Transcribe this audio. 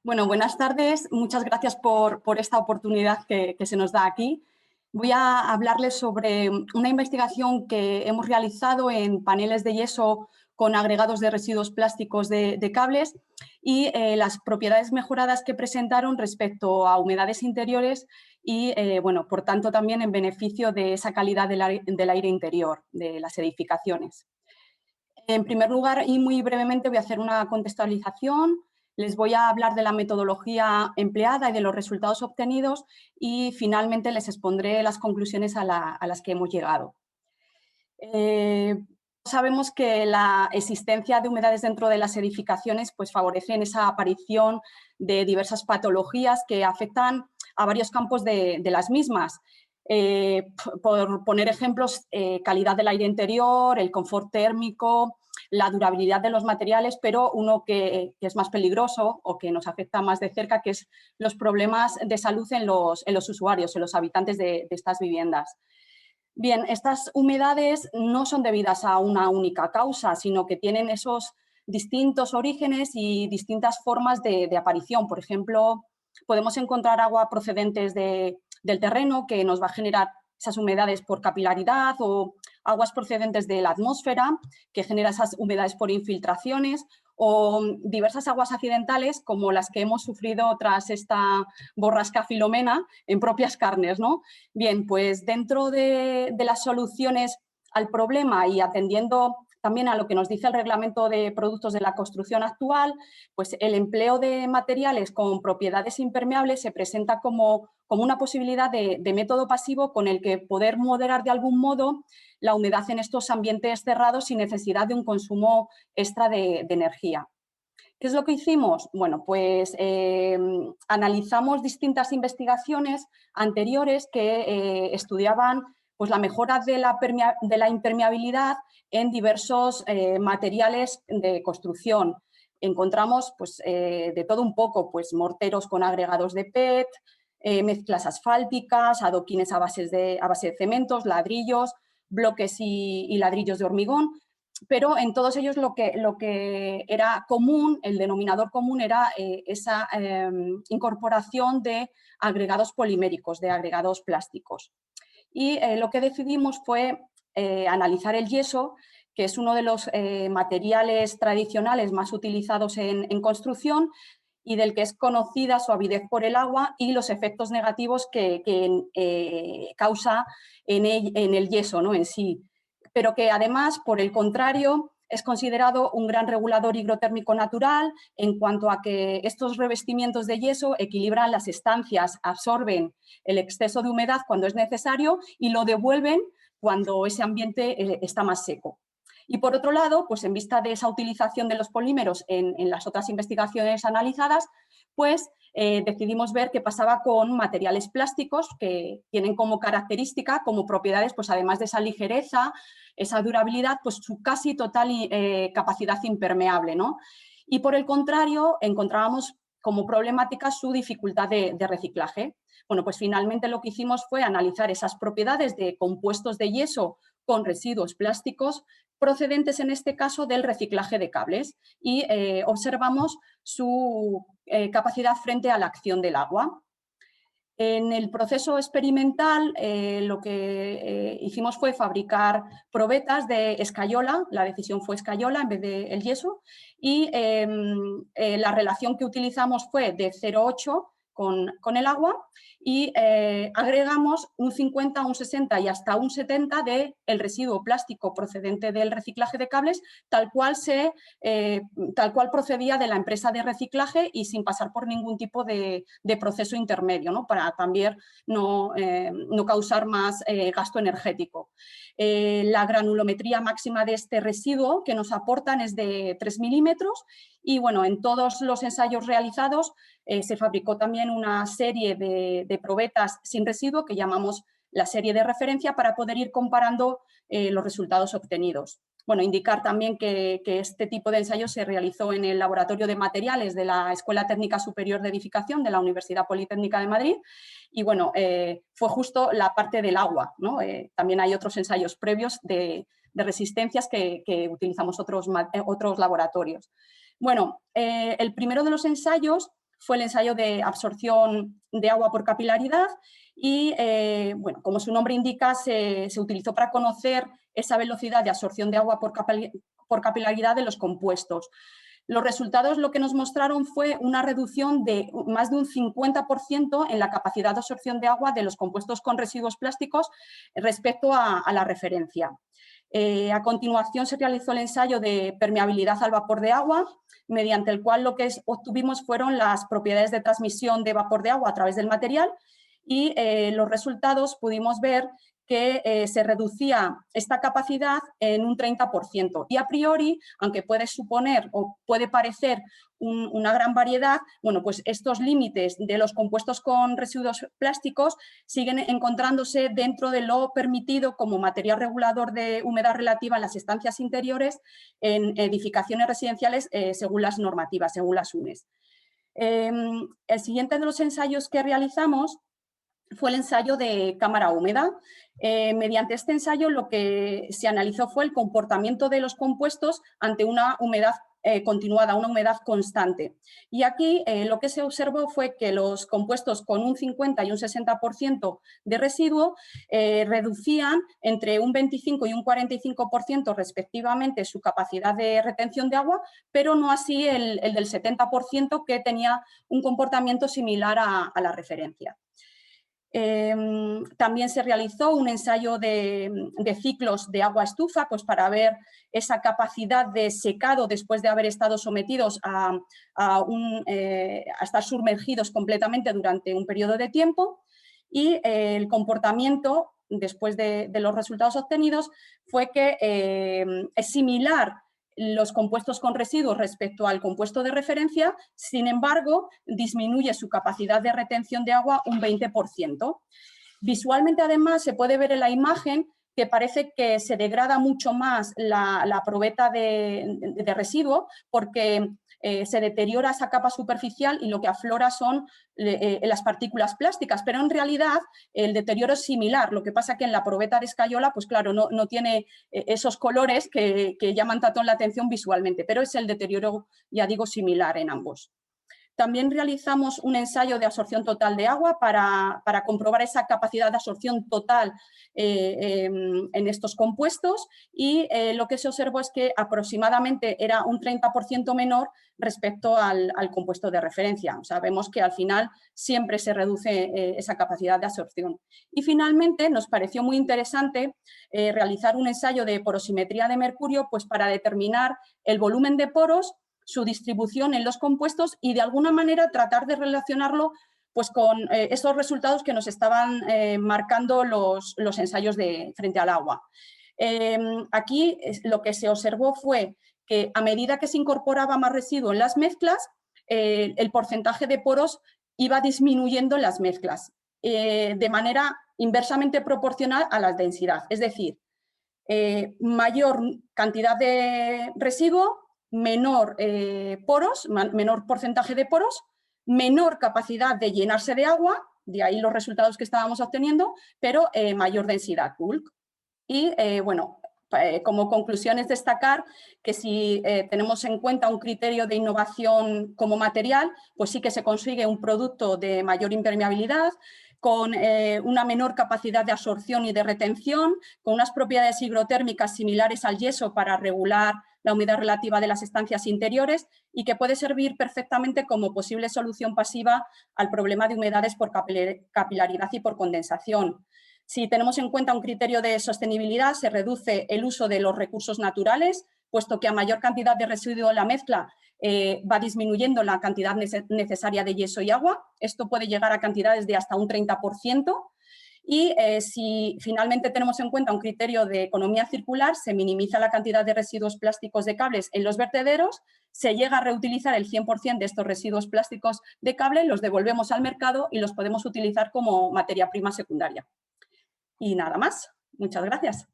Bueno, buenas tardes. Muchas gracias por esta oportunidad que se nos da aquí. Voy a hablarles sobre una investigación que hemos realizado en paneles de yeso con agregados de residuos plásticos de cables y las propiedades mejoradas que presentaron respecto a humedades interiores y, bueno, por tanto, también en beneficio de esa calidad del aire interior de las edificaciones. En primer lugar, y muy brevemente, voy a hacer una contextualización. Les voy a hablar de la metodología empleada y de los resultados obtenidos y finalmente les expondré las conclusiones a las que hemos llegado. Sabemos que la existencia de humedades dentro de las edificaciones pues, favorecen esa aparición de diversas patologías que afectan a varios campos de las mismas. Por poner ejemplos, calidad del aire interior, el confort térmico, la durabilidad de los materiales, pero uno que es más peligroso o que nos afecta más de cerca, que es los problemas de salud en los usuarios, en los habitantes de estas viviendas. Bien, estas humedades no son debidas a una única causa, sino que tienen esos distintos orígenes y distintas formas de aparición. Por ejemplo, podemos encontrar agua procedentes del terreno que nos va a generar esas humedades por capilaridad o aguas procedentes de la atmósfera que genera esas humedades por infiltraciones o diversas aguas accidentales como las que hemos sufrido tras esta borrasca Filomena en propias carnes, ¿no? Bien, pues dentro de las soluciones al problema y atendiendo también a lo que nos dice el Reglamento de Productos de la Construcción actual, pues el empleo de materiales con propiedades impermeables se presenta como una posibilidad de método pasivo con el que poder moderar de algún modo la humedad en estos ambientes cerrados sin necesidad de un consumo extra de energía. ¿Qué es lo que hicimos? Bueno, pues analizamos distintas investigaciones anteriores que estudiaban pues, la mejora de la impermeabilidad en diversos materiales de construcción. Encontramos pues, de todo un poco, pues, morteros con agregados de PET, mezclas asfálticas, adoquines a base de cementos, ladrillos, bloques y ladrillos de hormigón, pero en todos ellos lo que era común, el denominador común era esa incorporación de agregados poliméricos, de agregados plásticos. Y lo que decidimos fue analizar el yeso, que es uno de los materiales tradicionales más utilizados en construcción y del que es conocida su avidez por el agua y los efectos negativos que causa en el yeso, ¿no? En sí, pero que además, por el contrario, es considerado un gran regulador higrotérmico natural en cuanto a que estos revestimientos de yeso equilibran las estancias, absorben el exceso de humedad cuando es necesario y lo devuelven cuando ese ambiente está más seco. Y por otro lado, pues en vista de esa utilización de los polímeros en las otras investigaciones analizadas, pues decidimos ver qué pasaba con materiales plásticos que tienen como característica, como propiedades, pues además de esa ligereza, esa durabilidad, pues su casi total capacidad impermeable, ¿no? Y por el contrario, encontrábamos como problemática su dificultad de reciclaje. Bueno, pues finalmente lo que hicimos fue analizar esas propiedades de compuestos de yeso con residuos plásticos procedentes en este caso del reciclaje de cables y observamos su capacidad frente a la acción del agua. En el proceso experimental lo que hicimos fue fabricar probetas de escayola, la decisión fue escayola en vez de el yeso, y la relación que utilizamos fue de 0,8 con el agua y agregamos un 50, un 60 y hasta un 70 del residuo plástico procedente del reciclaje de cables, tal cual procedía de la empresa de reciclaje y sin pasar por ningún tipo de proceso intermedio, ¿no? Para también no causar más gasto energético. La granulometría máxima de este residuo que nos aportan es de 3 milímetros y bueno, en todos los ensayos realizados se fabricó también una serie de probetas sin residuo que llamamos la serie de referencia para poder ir comparando los resultados obtenidos. Bueno, indicar también que este tipo de ensayo se realizó en el Laboratorio de Materiales de la Escuela Técnica Superior de Edificación de la Universidad Politécnica de Madrid y bueno, fue justo la parte del agua, ¿no? También hay otros ensayos previos de resistencias que utilizamos otros laboratorios. Bueno, el primero de los ensayos fue el ensayo de absorción de agua por capilaridad y, bueno, como su nombre indica, se utilizó para conocer esa velocidad de absorción de agua por capilaridad de los compuestos. Los resultados lo que nos mostraron fue una reducción de más de un 50% en la capacidad de absorción de agua de los compuestos con residuos plásticos respecto a la referencia. A continuación se realizó el ensayo de permeabilidad al vapor de agua, mediante el cual lo que obtuvimos fueron las propiedades de transmisión de vapor de agua a través del material y los resultados pudimos ver que se reducía esta capacidad en un 30%. Y a priori, aunque puede suponer o puede parecer una gran variedad, bueno, pues estos límites de los compuestos con residuos plásticos siguen encontrándose dentro de lo permitido como material regulador de humedad relativa en las estancias interiores en edificaciones residenciales según las normativas, según las UNES. El siguiente de los ensayos que realizamos fue el ensayo de cámara húmeda. Mediante este ensayo lo que se analizó fue el comportamiento de los compuestos ante una humedad continuada, una humedad constante. Y aquí lo que se observó fue que los compuestos con un 50 y un 60% de residuo reducían entre un 25 y un 45% respectivamente su capacidad de retención de agua, pero no así el del 70% que tenía un comportamiento similar a la referencia. También se realizó un ensayo de ciclos de agua estufa, pues para ver esa capacidad de secado después de haber estado sometidos a estar sumergidos completamente durante un periodo de tiempo, y el comportamiento después de los resultados obtenidos fue que es similar los compuestos con residuos respecto al compuesto de referencia, sin embargo, disminuye su capacidad de retención de agua un 20%. Visualmente, además, se puede ver en la imagen que parece que se degrada mucho más la probeta de residuo porque se deteriora esa capa superficial y lo que aflora son las partículas plásticas, pero en realidad el deterioro es similar. Lo que pasa que en la probeta de escayola, pues claro, no tiene esos colores que llaman tanto la atención visualmente, pero es el deterioro, ya digo, similar en ambos. También realizamos un ensayo de absorción total de agua para comprobar esa capacidad de absorción total en estos compuestos y lo que se observó es que aproximadamente era un 30% menor respecto al compuesto de referencia. O sea, vemos que al final siempre se reduce esa capacidad de absorción. Y finalmente nos pareció muy interesante realizar un ensayo de porosimetría de mercurio pues para determinar el volumen de poros, su distribución en los compuestos y de alguna manera tratar de relacionarlo pues, con esos resultados que nos estaban marcando los ensayos frente al agua. Aquí lo que se observó fue que a medida que se incorporaba más residuo en las mezclas, el porcentaje de poros iba disminuyendo en las mezclas de manera inversamente proporcional a la densidad. Es decir, mayor cantidad de residuo, menor poros, menor porcentaje de poros, menor capacidad de llenarse de agua, de ahí los resultados que estábamos obteniendo, pero mayor densidad, bulk. Y bueno, como conclusión es destacar que si tenemos en cuenta un criterio de innovación como material, pues sí que se consigue un producto de mayor impermeabilidad, con una menor capacidad de absorción y de retención, con unas propiedades higrotérmicas similares al yeso para regular la humedad relativa de las estancias interiores y que puede servir perfectamente como posible solución pasiva al problema de humedades por capilaridad y por condensación. Si tenemos en cuenta un criterio de sostenibilidad, se reduce el uso de los recursos naturales, puesto que a mayor cantidad de residuo en la mezcla va disminuyendo la cantidad necesaria de yeso y agua. Esto puede llegar a cantidades de hasta un 30%. Y si finalmente tenemos en cuenta un criterio de economía circular, se minimiza la cantidad de residuos plásticos de cables en los vertederos, se llega a reutilizar el 100% de estos residuos plásticos de cable, los devolvemos al mercado y los podemos utilizar como materia prima secundaria. Y nada más. Muchas gracias.